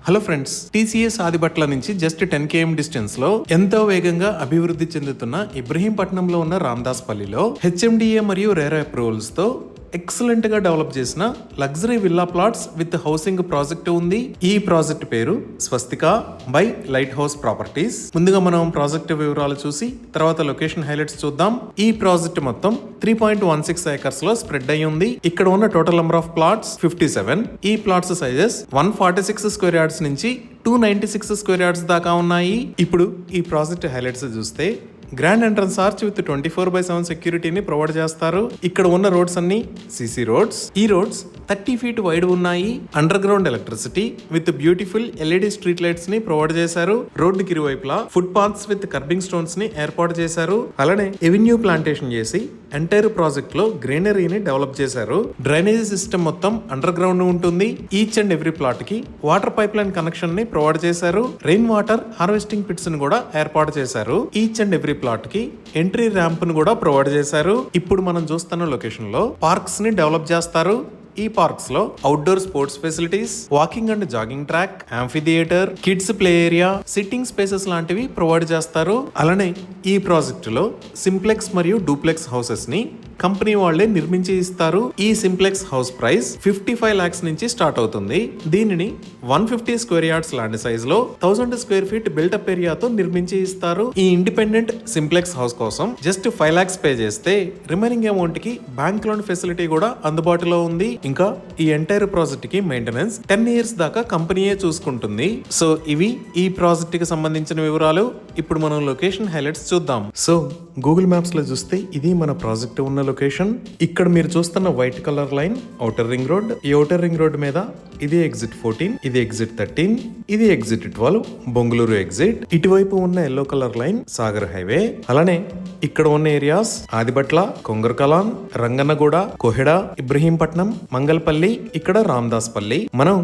Hello friends, TCS Adibatla నుంచి just 10 km distance లో ఎంతో వేగంగా అభివృద్ధి చెందుతున్న ఇబ్రహీంపట్నంలో ఉన్న రామదాస్ పల్లిలో హెచ్ఎండిఏ మరియు రేరా అప్రూవల్స్ తో ఎక్సలెంట్ గా డెవలప్ చేసిన luxury villa plots with housing project ఉంది. ఈ ప్రాజెక్ట్ పేరు స్వస్తిక బై లైట్ హౌస్ ప్రాపర్టీస్. ముందుగా మనం ప్రాజెక్ట్ వివరాలు చూసి తర్వాత లొకేషన్ హైలైట్స్ చూద్దాం. ఈ ప్రాజెక్ట్ మొత్తం 3.16 ఏకర్స్ లో స్ప్రెడ్ అయి ఉంది. ఇక్కడ ఉన్న టోటల్ నెంబర్ ఆఫ్ ప్లాట్స్ 57. ఈ ప్లాట్స్ సైజెస్ 146 స్క్వేర్ యార్డ్స్ నుంచి 296 స్క్వేర్ యార్డ్స్ దాకా ఉన్నాయి. ఇప్పుడు ఈ ప్రాజెక్ట్ హైలైట్స్ చూస్తే గ్రాండ్ ఎంట్రన్స్ ఆర్చ్ విత్ 24/7 సెక్యూరిటీని ప్రొవైడ్ చేస్తారు. ఇక్కడ ఉన్న రోడ్స్ అన్ని సిసి రోడ్స్. ఈ రోడ్స్ 30 feet వైడ్ ఉన్నాయి. Under ground electricity with beautiful LED street lights ని ప్రొవైడ్ చేశారు. రోడ్డుకి ఇరువైపులా foot paths with kerbing stones ని ఏర్పాటు చేశారు. అలానే ఎవెన్యూ ప్లాంటేషన్ చేసి ఎంటైర్ ప్రాజెక్ట్ లో గ్రీనరీని డెవలప్ చేశారు. డ్రైనేజీ సిస్టమ్ మొత్తం అండర్ గ్రౌండ్ ఉంటుంది. ఈచ్ అండ్ ఎవ్రీ ప్లాట్ కి వాటర్ పైప్ లైన్ కనెక్షన్ ని ప్రొవైడ్ చేశారు. రెయిన్ వాటర్ హార్వెస్టింగ్ పిట్స్ ని కూడా ఏర్పాటు చేశారు. ఈచ్ అండ్ ఎవ్రీ ప్లాట్ కి ఎంట్రీ ర్యాంప్ ను కూడా ప్రొవైడ్ చేశారు. ఇప్పుడు మనం చూస్తున్న లొకేషన్ లో పార్క్స్ ని డెవలప్ చేస్తారు. ఈ పార్క్స్ లో outdoor sports facilities, walking and jogging track, amphi theatre, kids play area, sitting spaces లాంటివి ప్రొవైడ్ చేస్తారు. అలానే ఈ ప్రాజెక్ట్ లో సింప్లెక్స్ మరియు డూప్లెక్స్ హౌసెస్ ని కంపెనీ వాళ్లే నిర్మించి ఇస్తారు. ఈ సింప్లెక్స్ హౌస్ ప్రైస్ 55 lakhs నుంచి స్టార్ట్ అవుతుంది. దీనిని 150 స్క్వేర్ యార్డ్స్ ల్యాండ్ సైజ్ లో 1000 స్క్వేర్ ఫీట్ బిల్టప్ ఏరియాతో నిర్మించి ఇస్తారు. ఈ ఇండిపెండెంట్ సింప్లెక్స్ హౌస్ కోసం జస్ట్ 5 lakhs పే చేస్తే రిమైనింగ్ అమౌంట్ కి బ్యాంక్ లోన్ ఫెసిలిటీ కూడా అందుబాటులో ఉంది. ఇంకా ఈ ఎంటైర్ ప్రాజెక్ట్ కి మెయింటెనెన్స్ 10 years దాకా కంపెనీయే చూసుకుంటుంది. సో ఇవి ఈ ప్రాజెక్ట్ కి సంబంధించిన వివరాలు. ఇప్పుడు మనం లొకేషన్ హైలైట్స్ చూద్దాం. సో గూగుల్ మ్యాప్స్ లో చూస్తే ఇది మన ప్రాజెక్ట్ ఉన్న లొకేషన్. ఇక్కడ మీరు చూస్తున్న white colour line outer ring road. ఈ ఔటర్ రింగ్ రోడ్ మీద ఇది ఎగ్జిట్ 14, ఇది ఎగ్జిట్ 13, ఇది ఎగ్జిట్ 12 బొంగుళూరు ఎగ్జిట్. ఇటువైపు ఉన్న yellow colour line Sagar highway. అలానే ఇక్కడ ఉన్న ఏరియాస్ ఆదిబట్ల, కొంగర్కలాన్, రంగన్నగూడ, కోహెడా, ఇబ్రహీంపట్నం, మంగళపల్లి, ఇక్కడ రామదాస్ పల్లి. మనం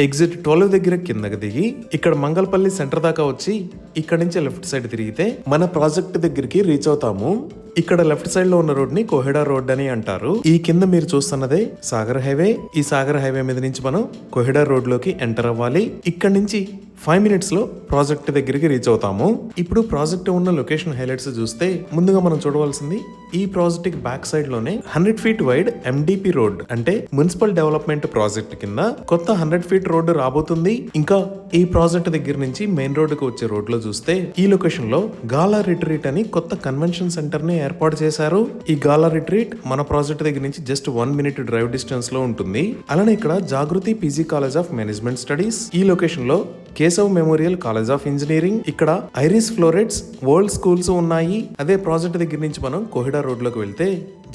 ఎగ్జిట్ 12 దగ్గర కిందకి దిగి ఇక్కడ మంగళపల్లి సెంటర్ దాకా వచ్చి ఇక్కడ నుంచి లెఫ్ట్ సైడ్ తిరిగితే మన ప్రాజెక్ట్ దగ్గరికి రీచ్ అవుతాము. ఇక్కడ లెఫ్ట్ సైడ్ లో ఉన్న రోడ్ ని కోహెడా రోడ్ అని అంటారు. ఈ కింద మీరు చూస్తున్నదే సాగర్ హైవే. ఈ సాగర్ హైవే మీద నుంచి మనం కోహెడా రోడ్ లోకి ఎంటర్ అవ్వాలి. ఇక్కడ నుంచి 5 minutes లో ప్రాజెక్ట్ దగ్గరికి రీచ్ అవుతాము. ఇప్పుడు ప్రాజెక్ట్ ఉన్న లొకేషన్ హైలైట్స్ చూస్తే ముందుగా మనం చూడవలసింది ఈ ప్రాజెక్ట్ బ్యాక్ సైడ్ లోనే 100 feet వైడ్ ఎండిపి రోడ్ అంటే మున్సిపల్ డెవలప్మెంట్ ప్రాజెక్ట్ కింద కొత్త 100 feet రోడ్డు రాబోతుంది. ఇంకా ఈ ప్రాజెక్ట్ దగ్గర నుంచి మెయిన్ రోడ్ కు వచ్చే రోడ్ లో చూస్తే ఈ లొకేషన్ లో గాలా రిట్రీట్ అని కొత్త కన్వెన్షన్ సెంటర్ ని ఏర్పాటు చేశారు. ఈ గాలా రిట్రీట్ మన ప్రాజెక్ట్ దగ్గర నుంచి జస్ట్ 1 minute డ్రైవ్ డిస్టెన్స్ లో ఉంటుంది. అలానే ఇక్కడ Jagruti PG college of management studies. ఈ లొకేషన్ లో Keshav memorial college of engineering, ఇక్కడ ఐరిస్ ఫ్లోరెట్స్ వరల్డ్ స్కూల్స్ ఉన్నాయి. అదే ప్రాజెక్ట్ దగ్గర నుంచి మనం కోహెడా రోడ్ లోకి వెళ్తే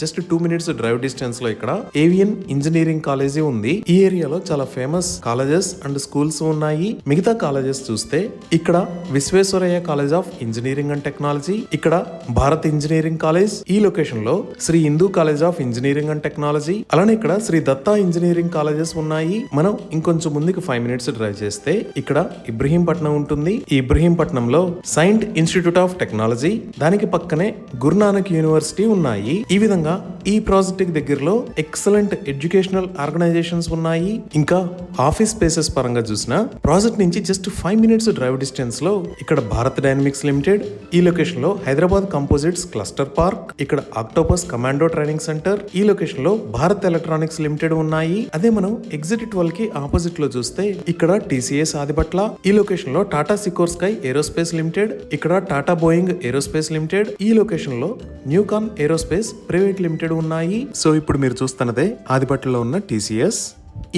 జస్ట్ 2 minutes డ్రైవ్ డిస్టెన్స్ లో ఇక్కడ ఏవియన్ ఇంజనీరింగ్ కాలేజీ ఉంది. ఈ ఏరియాలో చాలా ఫేమస్ కాలేజెస్ అండ్ స్కూల్స్ ఉన్నాయి. మిగతా కాలేజెస్ చూస్తే ఇక్కడ Visvesvaraya college of engineering and technology, ఇక్కడ భారత్ ఇంజనీరింగ్ కాలేజ్. ఈ లొకేషన్ లో Shri Hindu college of engineering and technology, అలానే ఇక్కడ శ్రీ దత్తా ఇంజనీరింగ్ కాలేజెస్ ఉన్నాయి. మనం ఇంకొంచెం ముందుకు 5 minutes డ్రైవ్ చేస్తే ఇక్కడ ఇబ్రహీంపట్నం ఉంటుంది. ఈ ఇబ్రహీంపట్నంలో సైంట్ ఇన్స్టిట్యూట్ ఆఫ్ టెక్నాలజీ, దానికి పక్కనే గురునానక్ యూనివర్సిటీ ఉన్నాయి. ఈ విధంగా ఈ ప్రాజెక్ట్ దగ్గరలో ఎక్సలెంట్ ఎడ్యుకేషనల్ ఆర్గనైజేషన్స్ ఉన్నాయి. ఇంకా ఆఫీస్ స్పేసెస్ పరంగా చూసిన ప్రాజెక్ట్ నుంచి జస్ట్ 5 minutes డ్రైవ్ డిస్టెన్స్ లో ఇక్కడ భారత్ డైనమిక్స్ లిమిటెడ్. ఈ లొకేషన్ లో హైదరాబాద్ కంపోజిట్స్ క్లస్టర్ పార్క్, ఇక్కడ ఆక్టోపస్ కమాండో ట్రైనింగ్ సెంటర్. ఈ లొకేషన్ లో భారత్ ఎలక్ట్రానిక్స్ లిమిటెడ్ ఉన్నాయి. అదే మనం ఎగ్జిట్ 12 కి ఆపోజిట్ లో చూస్తే ఇక్కడ టీసీఎస్ ఆదిబట్ల. ఈ లొకేషన్ లో టాటా సికోర్స్కై ఏరోస్పేస్ లిమిటెడ్, ఇక్కడ టాటా బోయింగ్ ఏరోస్పేస్ లిమిటెడ్. ఈ లొకేషన్ లో న్యూకాన్ ఏరోస్పేస్ ప్రైవేట్ లిమిటెడ్ ఉన్నాయి. సో ఇప్పుడు మీరు చూస్తున్నదే ఆదిబట్లలో ఉన్న టీసీఎస్.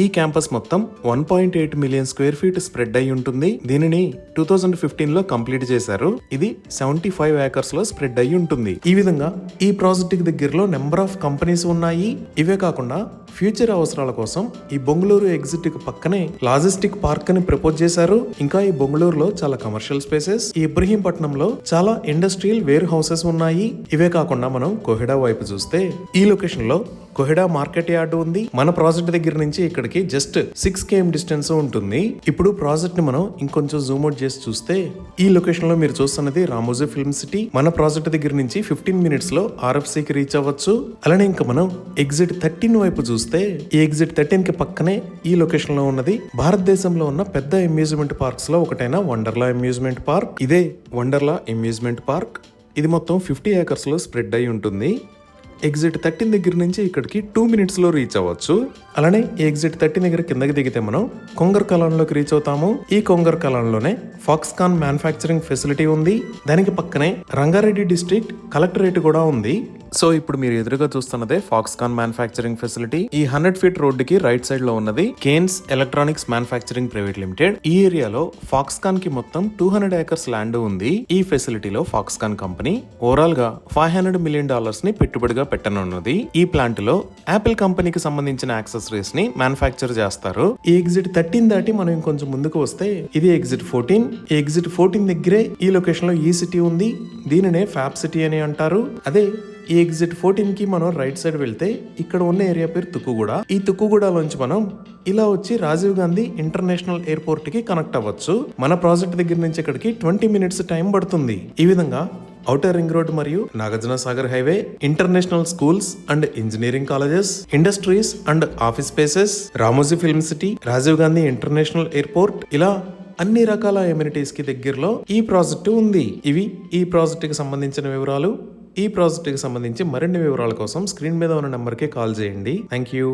ఈ క్యాంపస్ మొత్తం 1.8 million స్క్వేర్ ఫీట్ స్ప్రెడ్ అయి ఉంటుంది. దీనిని 2015 లో కంప్లీట్ చేశారు. ఇది 75 acres లో స్ప్రెడ్ అయి ఉంటుంది. ఈ విధంగా ఈ ప్రాజెక్ట్ దగ్గరలో నెంబర్ ఆఫ్ కంపెనీస్ ఉన్నాయి. ఇవే కాకుండా ఫ్యూచర్ అవసరాల కోసం ఈ బొంగుళూరు ఎగ్జిట్ కి పక్కనే లాజిస్టిక్ పార్క్ అని ప్రపోజ్ చేశారు. ఇంకా ఈ బొంగుళూరులో చాలా కమర్షియల్ స్పేసెస్, ఈ ఇబ్రహీంపట్నంలో చాలా ఇండస్ట్రియల్ వేర్ హౌసెస్ ఉన్నాయి. ఇవే కాకుండా మనం కోహెడా వైపు చూస్తే ఈ లొకేషన్ లో కోహెడా మార్కెట్ యార్డ్ ఉంది. మన ప్రాజెక్ట్ దగ్గర నుంచి ఇక్కడికి జస్ట్ 6 km డిస్టెన్స్ ఉంటుంది. ఇప్పుడు ప్రాజెక్ట్ ని మనం ఇంకొంచెం జూమ్ అవుట్ చేసి చూస్తే ఈ లొకేషన్ లో మీరు చూస్తున్నది రామోజీ ఫిల్మ్ సిటీ. మన ప్రాజెక్ట్ దగ్గర నుంచి 15 minutes లో RFC కి రీచ్ అవ్వచ్చు. అలానే ఇంకా మనం ఎగ్జిట్ 13 వైపు చూస్తే చూస్తే ఈ ఎగ్జిట్ 13 కి పక్కనే ఈ లొకేషన్ లో ఉన్నది భారతదేశంలో ఉన్న పెద్ద అమ్యూజ్మెంట్ పార్క్స్ లో ఒకటైన వండర్లా అమ్యూజ్మెంట్ పార్క్. ఇదే వండర్లా అమ్యూజ్మెంట్ పార్క్. ఇది మొత్తం 50 ఏకర్స్ లో స్ప్రెడ్ అయి ఉంటుంది. ఎగ్జిట్ 13 దగ్గర నుంచి ఇక్కడికి 2 minutes లో రీచ్ అవ్వచ్చు. అలానే ఈ ఎగ్జిట్ 13 దగ్గర కిందకి దిగితే మనం కొంగర్ కలాన్లోకి రీచ్ అవుతాము. ఈ కొంగర్ కలాన్లోనే ఫాక్స్కాన్ మ్యానుఫ్యాక్చరింగ్ ఫెసిలిటీ ఉంది. దానికి పక్కనే రంగారెడ్డి డిస్ట్రిక్ట్ కలెక్టరేట్ కూడా ఉంది. సో ఇప్పుడు మీరు ఎదురుగా చూస్తున్నదే ఫాక్స్కాన్ మ్యానుఫ్యాక్చరింగ్ ఫెసిలిటీ. ఈ 100 feet రోడ్డుకి రైట్ సైడ్ లో ఉన్నది Kaynes electronics manufacturing private limited. ఈ ఏరియాలో ఫాక్స్కాన్ కి మొత్తం 200 acres ల్యాండ్ ఉంది. ఈ ఫెసిలిటీలో ఫాక్స్కాన్ కంపెనీ ఓవరాల్ గా $500 million ని పెట్టుబడిగా పెట్టనున్నది. ఈ ప్లాంట్ లో యాపిల్ కంపెనీకి సంబంధించిన యాక్సెసరీస్ ని మ్యానుఫ్యాక్చర్ చేస్తారు. ఈ ఎగ్జిట్ 13 దాటి మనం ఇంకొంచెం ముందుకు వస్తే ఇది ఎగ్జిట్ 14. ఈ ఎగ్జిట్ 14 దగ్గరే ఈ లొకేషన్ లో ఈ సిటీ ఉంది. దీనినే ఫ్యాబ్ సిటీ అని అంటారు. అదే ఈ ఎగ్జిట్ 14 కి మనం రైట్ సైడ్ వెళ్తే ఇక్కడ ఉన్న ఏరియా పేరు తుక్కుగూడ. ఈ తుక్కుగూడలోంచి మనం ఇలా వచ్చి రాజీవ్ గాంధీ ఇంటర్నేషనల్ ఎయిర్పోర్ట్ కి కనెక్ట్ అవ్వచ్చు. మన ప్రాజెక్ట్ దగ్గర నుంచి ఇక్కడికి 20 minutes టైం పడుతుంది. ఈ విధంగా ఔటర్ రింగ్ రోడ్ మరియు Nagarjuna Sagar highway, international schools and engineering colleges, industries and office spaces, Ramoji film city, Rajiv Gandhi international airport, ఇలా అన్ని రకాల ఎమ్యూనిటీస్ కి దగ్గరలో ఈ ప్రాజెక్టు ఉంది. ఇవి ఈ ప్రాజెక్ట్ కి సంబంధించిన వివరాలు. ఈ ప్రాజెక్ట్ కి సంబంధించి మరిన్ని వివరాల కోసం స్క్రీన్ మీద ఉన్న నెంబర్ కి కాల్ చేయండి. Thank you.